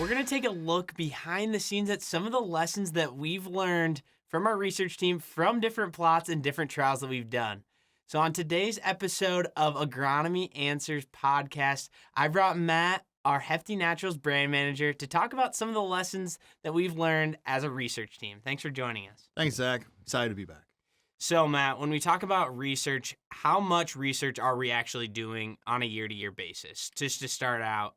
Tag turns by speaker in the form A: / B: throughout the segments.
A: we're going to take a look behind the scenes at some of the lessons that we've learned from our research team from different plots and different trials that we've done. So on today's episode of Agronomy Answers podcast, I brought Matt, our Hefty Naturals brand manager, to talk about some of the lessons that we've learned as a research team. Thanks for joining us.
B: Thanks, Zach. Excited to be back.
A: So, Matt, when we talk about research, how much research are we actually doing on a year-to-year basis? Just to start out,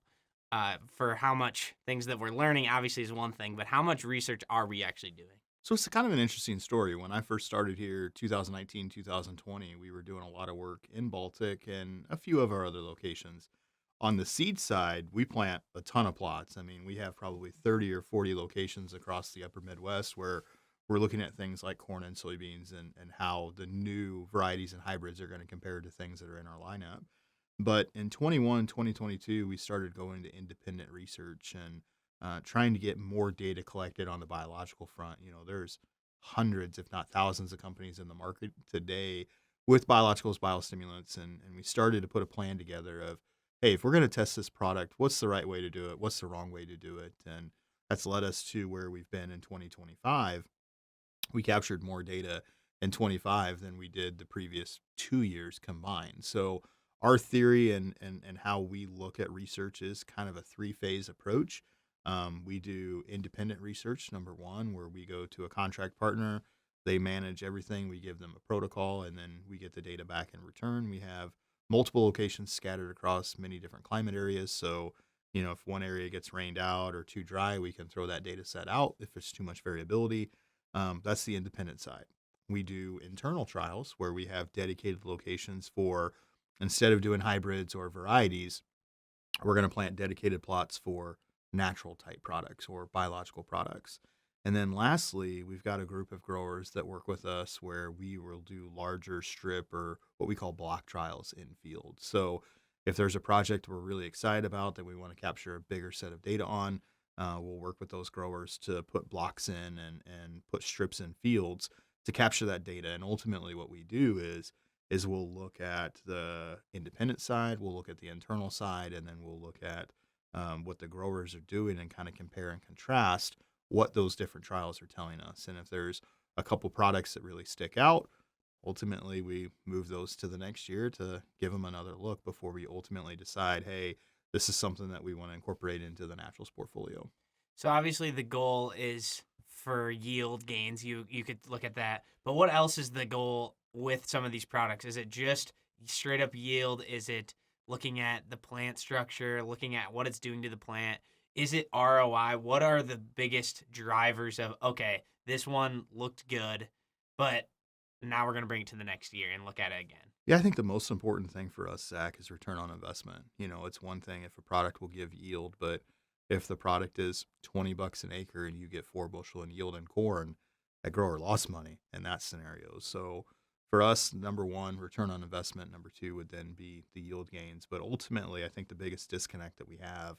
A: for how much things that we're learning, obviously, is one thing, but how much research are we actually doing?
B: So it's kind of an interesting story. When I first started here, 2019, 2020, we were doing a lot of work in Baltic and a few of our other locations. On the seed side, we plant a ton of plots. I mean, we have probably 30 or 40 locations across the upper Midwest where we're looking at things like corn and soybeans and how the new varieties and hybrids are going to compare to things that are in our lineup. But in 2022, we started going to independent research and trying to get more data collected on the biological front. You know, there's hundreds, if not thousands, of companies in the market today with biologicals, biostimulants, and we started to put a plan together of, hey, if we're going to test this product, what's the right way to do it? What's the wrong way to do it? And that's led us to where we've been in 2025. We captured more data in 25 than we did the previous 2 years combined. So our theory and how we look at research is kind of a three-phase approach. We do independent research, number one, where we go to a contract partner. They manage everything. We give them a protocol, and then we get the data back in return. We have multiple locations scattered across many different climate areas. So, you know, if one area gets rained out or too dry, we can throw that data set out if there's too much variability. That's the independent side. We do internal trials where we have dedicated locations for, instead of doing hybrids or varieties, we're going to plant dedicated plots for natural type products or biological products. And then lastly, we've got a group of growers that work with us where we will do larger strip or what we call block trials in field. So if there's a project we're really excited about that we want to capture a bigger set of data on, we'll work with those growers to put blocks in and put strips in fields to capture that data. And ultimately what we do is we'll look at the independent side, we'll look at the internal side, and then we'll look at what the growers are doing and kind of compare and contrast what those different trials are telling us. And if there's a couple products that really stick out, ultimately we move those to the next year to give them another look before we ultimately decide, hey, this is something that we want to incorporate into the naturals portfolio.
A: So obviously the goal is for yield gains. You could look at that. But what else is the goal with some of these products? Is it just straight up yield? Is it looking at the plant structure, looking at what it's doing to the plant? Is it ROI? What are the biggest drivers of, okay, this one looked good, but now we're going to bring it to the next year and look at it again?
B: Yeah, I think the most important thing for us, Zach, is return on investment. You know, it's one thing if a product will give yield, but if the product is $20 an acre and you get 4 bushel in yield in corn, that grower lost money in that scenario. So for us, number one, return on investment. Number two would then be the yield gains. But ultimately, I think the biggest disconnect that we have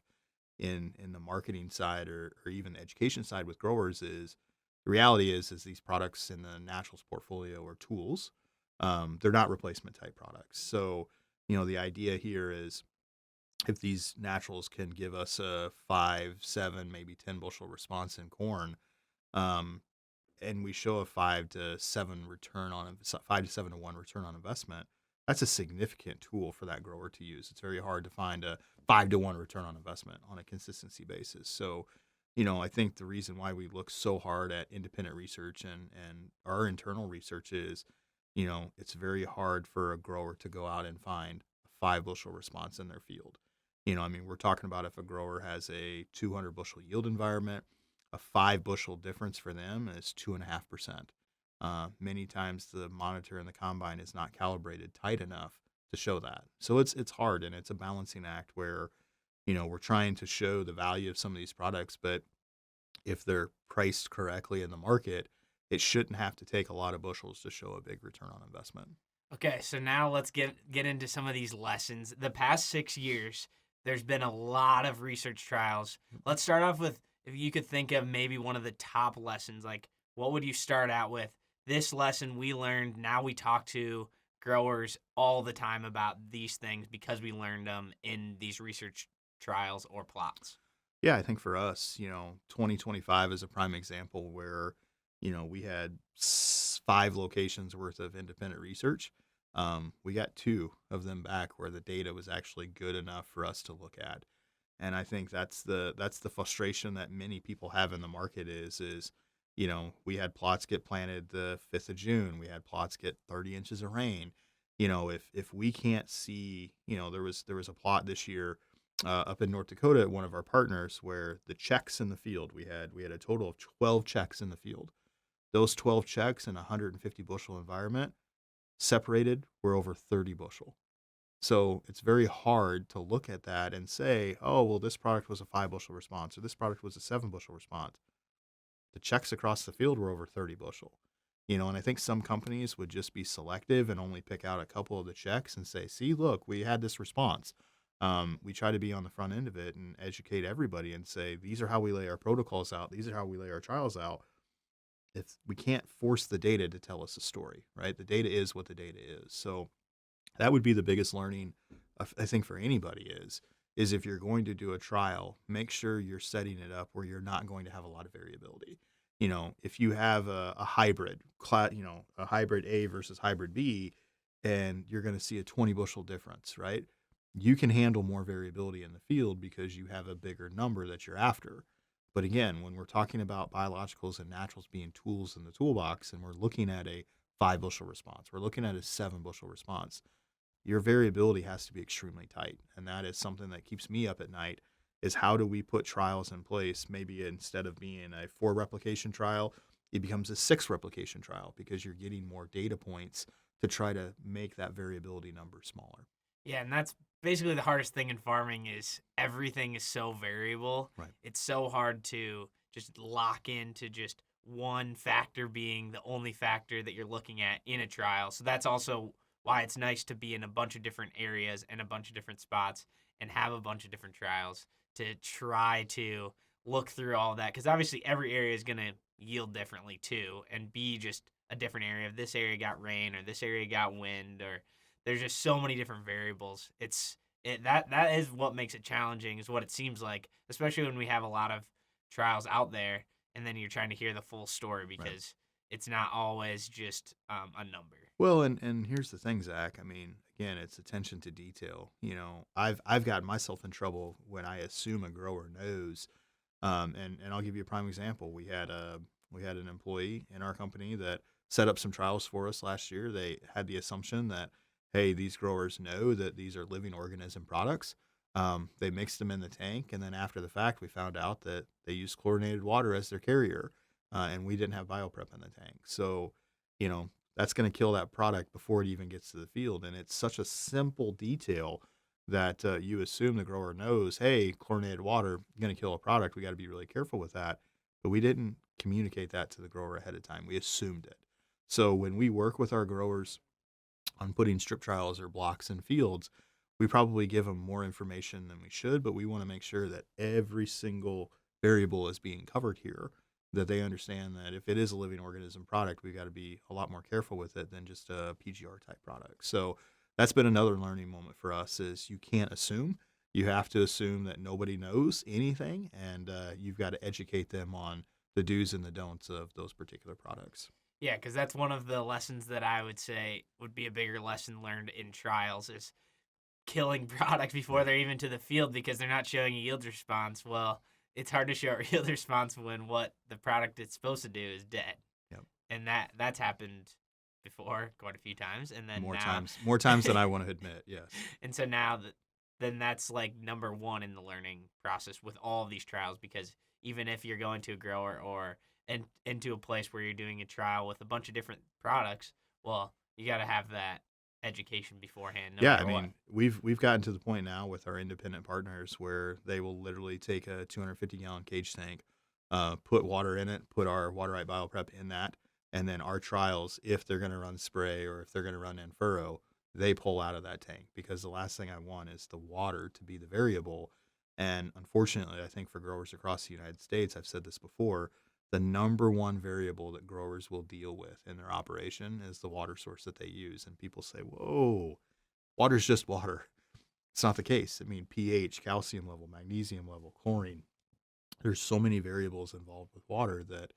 B: in the marketing side or even the education side with growers is the reality is these products in the naturals portfolio are tools. They're not replacement type products. So, you know, the idea here is if these naturals can give us a 5, 7, maybe 10 bushel response in corn, um, and we show a 5 to 7 to 1 return on investment, that's a significant tool for that grower to use. It's very hard to find a 5 to 1 return on investment on a consistency basis. So, you know, I think the reason why we look so hard at independent research and our internal research is, you know, it's very hard for a grower to go out and find a 5 bushel response in their field. You know, I mean, we're talking about if a grower has a 200 bushel yield environment, a 5 bushel difference for them is 2.5%. Many times the monitor in the combine is not calibrated tight enough to show that. So it's hard, and it's a balancing act where, you know, we're trying to show the value of some of these products, but if they're priced correctly in the market, it shouldn't have to take a lot of bushels to show a big return on investment.
A: Okay, so now let's get into some of these lessons. The past 6 years, there's been a lot of research trials. Let's start off with, if you could think of maybe one of the top lessons, like what would you start out with? This lesson we learned, now we talk to growers all the time about these things because we learned them in these research trials or plots.
B: Yeah, I think for us, 2025 is a prime example where, we had 5 locations worth of independent research. We got 2 of them back where the data was actually good enough for us to look at. And I think that's the frustration that many people have in the market is, we had plots get planted the 5th of June. We had plots get 30 inches of rain. If we can't see, there was a plot this year up in North Dakota at one of our partners where the checks in the field we had a total of 12 checks in the field. Those 12 checks in a 150 bushel environment separated were over 30 bushel. So it's very hard to look at that and say, oh, well, this product was a 5 bushel response or this product was a 7 bushel response. The checks across the field were over 30 bushel. And I think some companies would just be selective and only pick out a couple of the checks and say, see, look, we had this response. We try to be on the front end of it and educate everybody and say, these are how we lay our protocols out. These are how we lay our trials out. If we can't force the data to tell us a story, right? The data is what the data is. So that would be the biggest learning, I think, for anybody is if you're going to do a trial, make sure you're setting it up where you're not going to have a lot of variability. If you have a hybrid, a hybrid A versus hybrid B, and you're going to see a 20 bushel difference, right? You can handle more variability in the field because you have a bigger number that you're after. But again, when we're talking about biologicals and naturals being tools in the toolbox, and we're looking at a 5 bushel response, we're looking at a 7 bushel response, your variability has to be extremely tight. And that is something that keeps me up at night is how do we put trials in place? Maybe instead of being a 4 replication trial, it becomes a 6 replication trial because you're getting more data points to try to make that variability number smaller.
A: Yeah, and that's basically the hardest thing in farming is everything is so variable.
B: Right.
A: It's so hard to just lock into just one factor being the only factor that you're looking at in a trial. So that's also why it's nice to be in a bunch of different areas and a bunch of different spots and have a bunch of different trials to try to look through all of that because obviously every area is going to yield differently too and be just a different area. If this area got rain or this area got wind or there's just so many different variables. That is what makes it challenging, is what it seems like, especially when we have a lot of trials out there, and then you're trying to hear the full story
B: Right.
A: because it's not always just a number.
B: Well, and here's the thing, Zach. I mean, again, it's attention to detail. I've gotten myself in trouble when I assume a grower knows. And I'll give you a prime example. We had an employee in our company that set up some trials for us last year. They had the assumption that, hey, these growers know that these are living organism products. They mixed them in the tank, and then after the fact, we found out that they used chlorinated water as their carrier, and we didn't have bioprep in the tank. So, you know, that's going to kill that product before it even gets to the field. And it's such a simple detail that you assume the grower knows, hey, chlorinated water going to kill a product. We got to be really careful with that. But we didn't communicate that to the grower ahead of time. We assumed it. So when we work with our growers on putting strip trials or blocks in fields, we probably give them more information than we should, but we want to make sure that every single variable is being covered here, that they understand that if it is a living organism product, we've got to be a lot more careful with it than just a PGR type product. So that's been another learning moment for us is you can't assume. You have to assume that nobody knows anything, and you've got to educate them on the do's and the don'ts of those particular products.
A: Yeah, because that's one of the lessons that I would say would be a bigger lesson learned in trials is killing product before
B: Right.
A: they're even to the field because they're not showing a yield response. Well, it's hard to show a yield response when what the product it's supposed to do is dead.
B: Yep.
A: And that's happened before quite a few times. And then now,
B: More times than I want to admit. Yes.
A: and so now that then that's like number one in the learning process with all of these trials because even if you're going to a grower or into a place where you're doing a trial with a bunch of different products, well, you got to have that education beforehand, no
B: Yeah, I
A: matter what.
B: mean, we've gotten to the point now with our independent partners where they will literally take a 250-gallon cage tank, put water in it, put our water right bioprep in that, and then our trials, if they're going to run spray or if they're going to run in furrow, they pull out of that tank because the last thing I want is the water to be the variable. And unfortunately, I think for growers across the United States, I've said this before, the number one variable that growers will deal with in their operation is the water source that they use. And people say, whoa, water's just water. It's not the case. I mean, pH, calcium level, magnesium level, chlorine, There's so many variables involved with water that,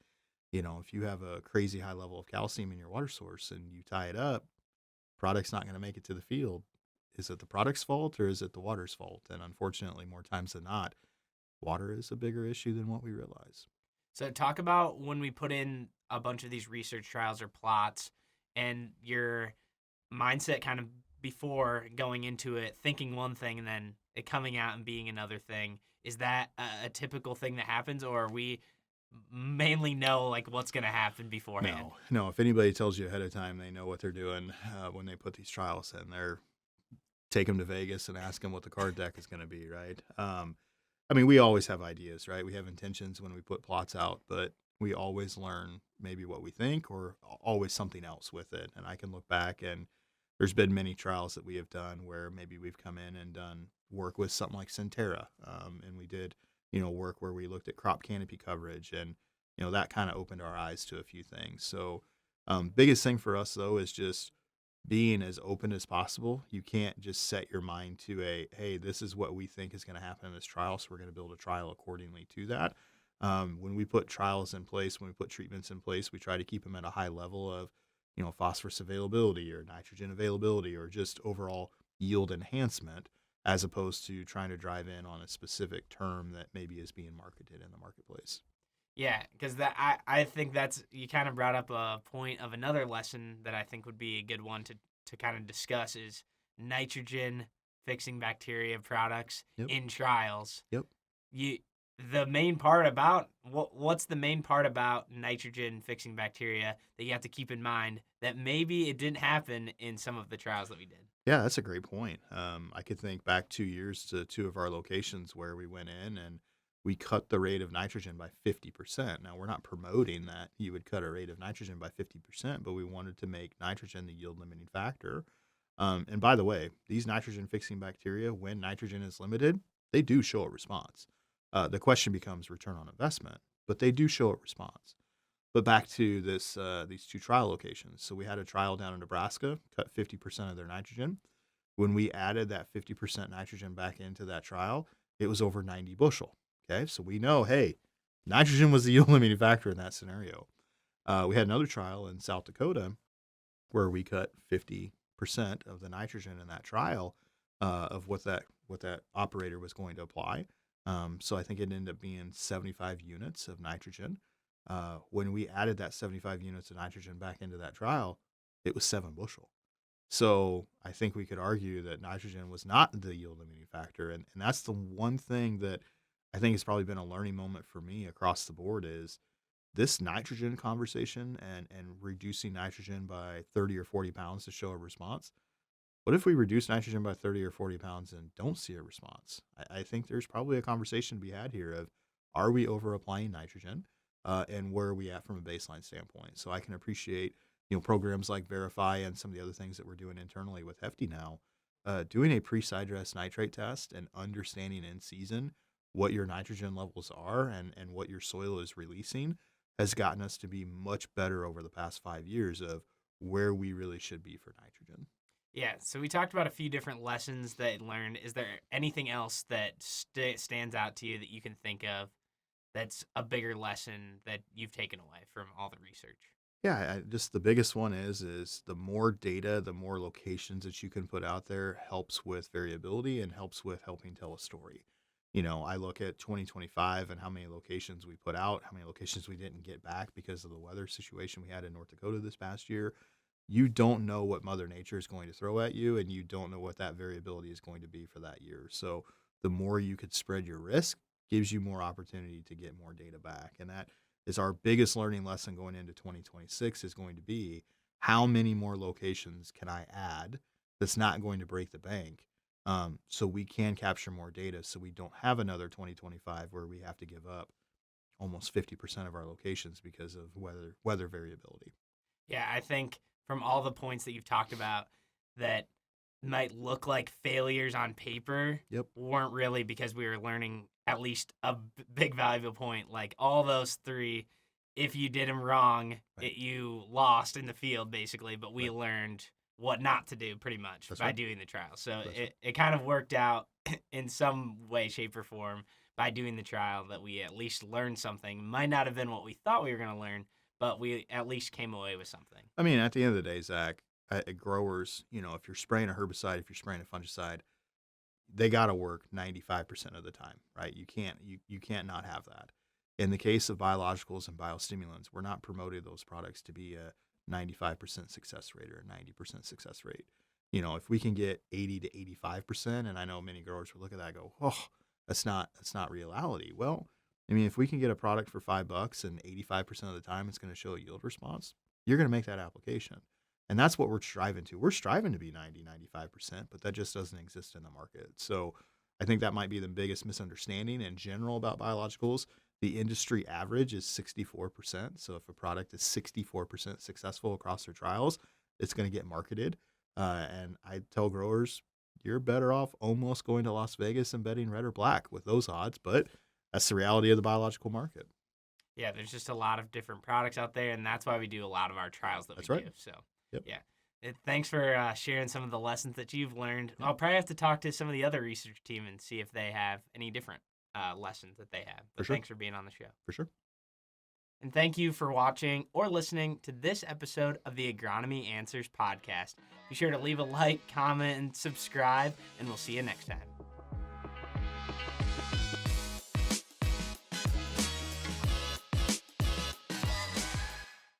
B: if you have a crazy high level of calcium in your water source and you tie it up, product's not going to make it to the field. Is it the product's fault or is it the water's fault? And unfortunately, more times than not, water is a bigger issue than what we realize.
A: So talk about when we put in a bunch of these research trials or plots and your mindset kind of before going into it, thinking one thing and then it coming out and being another thing. Is that a typical thing that happens, or we mainly know like what's going to happen beforehand?
B: No. If anybody tells you ahead of time, they know what they're doing when they put these trials in. They're take them to Vegas and ask them what the card deck is going to be, right? I mean, we always have ideas, right? We have intentions when we put plots out, but we always learn maybe what we think or always something else with it. And I can look back and there's been many trials that we have done where maybe we've come in and done work with something like Centera. And we did, work where we looked at crop canopy coverage and, that kind of opened our eyes to a few things. So, biggest thing for us though is just being as open as possible. You can't just set your mind to hey, this is what we think is going to happen in this trial, so we're going to build a trial accordingly to that. When we put trials in place, when we put treatments in place, we try to keep them at a high level of, phosphorus availability or nitrogen availability or just overall yield enhancement, as opposed to trying to drive in on a specific term that maybe is being marketed in the marketplace.
A: Yeah, because that I think that's you kind of brought up a point of another lesson that I think would be a good one to kind of discuss is nitrogen fixing bacteria products
B: Yep.
A: in trials.
B: Yep.
A: You the main part about what's the main part about nitrogen fixing bacteria that you have to keep in mind that maybe it didn't happen in some of the trials that we did.
B: Yeah, that's a great point. I could think back 2 years to two of our locations where we went in and we cut the rate of nitrogen by 50%. Now, we're not promoting that you would cut a rate of nitrogen by 50%, but we wanted to make nitrogen the yield limiting factor. And by the way, these nitrogen fixing bacteria, when nitrogen is limited, they do show a response. The question becomes return on investment, but they do show a response. But back to these two trial locations. So we had a trial down in Nebraska, cut 50% of their nitrogen. When we added that 50% nitrogen back into that trial, it was over 90 bushel. Okay, so we know, hey, nitrogen was the yield limiting factor in that scenario. We had another trial in South Dakota where we cut 50% of the nitrogen in that trial of what that operator was going to apply. So I think it ended up being 75 units of nitrogen. When we added that 75 units of nitrogen back into that trial, it was 7 bushel. So I think we could argue that nitrogen was not the yield limiting factor. And that's the one thing that I think has probably been a learning moment for me across the board is this nitrogen conversation and reducing nitrogen by 30 or 40 pounds to show a response. What if we reduce nitrogen by 30 or 40 pounds and don't see a response? I think there's probably a conversation to be had here of are we over applying nitrogen and where are we at from a baseline standpoint? So I can appreciate, programs like Verify and some of the other things that we're doing internally with Hefty now, doing a pre-side dress nitrate test and understanding in season what your nitrogen levels are and what your soil is releasing has gotten us to be much better over the past 5 years of where we really should be for nitrogen.
A: Yeah, so we talked about a few different lessons that learned. Is there anything else that stands out to you that you can think of that's a bigger lesson that you've taken away from all the research?
B: Yeah, just the biggest one is the more data, the more locations that you can put out there helps with variability and helps with helping tell a story. I look at 2025 and how many locations we put out, how many locations we didn't get back because of the weather situation we had in North Dakota this past year. You don't know what Mother Nature is going to throw at you, and you don't know what that variability is going to be for that year. So the more you could spread your risk gives you more opportunity to get more data back. And that is our biggest learning lesson going into 2026 is going to be how many more locations can I add that's not going to break the bank so we can capture more data so we don't have another 2025 where we have to give up almost 50% of our locations because of weather variability.
A: Yeah, I think from all the points that you've talked about that might look like failures on paper
B: Yep.
A: weren't really because we were learning at least a big valuable point. Like all those three, if you did them wrong,
B: Right.
A: you lost in the field basically, but we
B: Right.
A: learned what not to do pretty much
B: That's
A: by
B: right.
A: doing the trial. So
B: That's right.
A: it kind of worked out in some way, shape, or form. by doing the trial that we at least learned something. Might not have been what we thought we were going to learn, but we at least came away with something.
B: I mean, at the end of the day, Zach, growers, if you're spraying a herbicide, if you're spraying a fungicide, they got to work 95% of the time, right? You can't not have that. In the case of biologicals and biostimulants, we're not promoting those products to be a 95% success rate or a 90% success rate. If we can get 80 to 85%, and I know many growers will look at that and go, oh, that's not reality. Well, I mean, if we can get a product for $5 and 85% of the time it's going to show a yield response, you're going to make that application. And that's what we're striving to. We're striving to be 90, 95%, but that just doesn't exist in the market. So I think that might be the biggest misunderstanding in general about biologicals. The industry average is 64%. So if a product is 64% successful across their trials, it's going to get marketed. And I tell growers, you're better off almost going to Las Vegas and betting red or black with those odds, but that's the reality of the biological market.
A: Yeah, there's just a lot of different products out there, and that's why we do a lot of our trials that
B: That's
A: we
B: right.
A: do. So,
B: Yep.
A: yeah. Thanks for sharing some of the lessons that you've learned. I'll probably have to talk to some of the other research team and see if they have any different lessons that they have. But
B: sure.
A: Thanks for being on the show.
B: For sure.
A: And thank you for watching or listening to this episode of the Agronomy Answers podcast. Be sure to leave a like, comment, and subscribe, and we'll see you next time.